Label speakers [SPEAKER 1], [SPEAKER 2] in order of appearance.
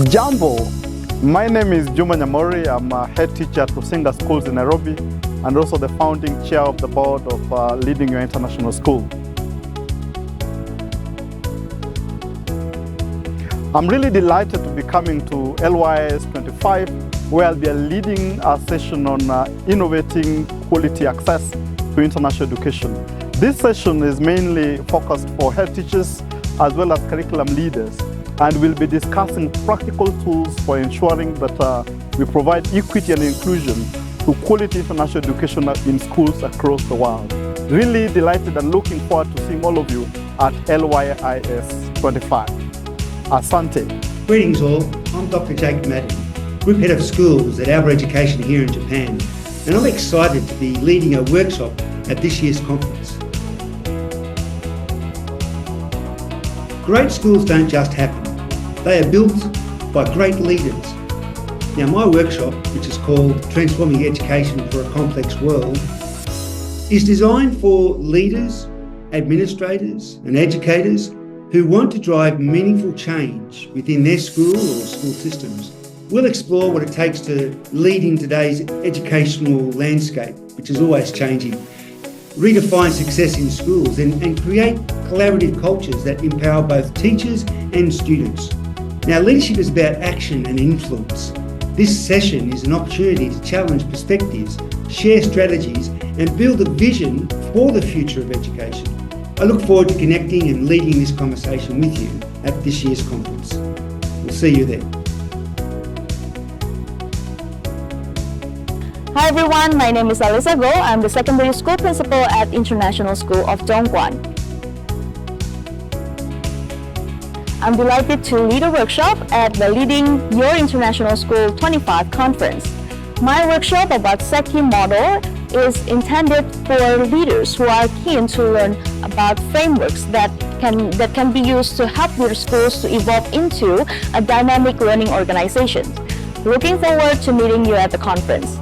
[SPEAKER 1] Jambo, my name is Juma Nyamori. I'm a head teacher at Rusinga Schools in Nairobi and also the founding chair of the board of Leading Your International School. I'm really delighted to be coming to LYS 25, where I'll be leading a session on innovating quality access to international education. This session is mainly focused for head teachers as well as curriculum leaders, and we'll be discussing practical tools for ensuring that we provide equity and inclusion to quality international education in schools across the world. Really delighted and looking forward to seeing all of you at LYS 25. Asante.
[SPEAKER 2] Greetings all, I'm Dr Jake Madden, Group Head of Schools at 𝐓𝐵 Education here in Japan, and I'm excited to be leading a workshop at this year's conference. Great schools don't just happen, they are built by great leaders. Now my workshop, which is called Transforming Education for a Complex World, is designed for leaders, administrators and educators who want to drive meaningful change within their school or school systems. We'll explore what it takes to lead in today's educational landscape, which is always changing, redefine success in schools and create collaborative cultures that empower both teachers and students. Now, leadership is about action and influence. This session is an opportunity to challenge perspectives, share strategies and build a vision for the future of education. I look forward to connecting and leading this conversation with you at this year's conference. We'll see you there.
[SPEAKER 3] Hi everyone, my name is Alissa Gouw. I'm the secondary school principal at International School of Dongguan. I'm delighted to lead a workshop at the Leading Your International School 25 conference. My workshop about SETI model is intended for leaders who are keen to learn about frameworks that can be used to help their schools to evolve into a dynamic learning organization. Looking forward to meeting you at the conference.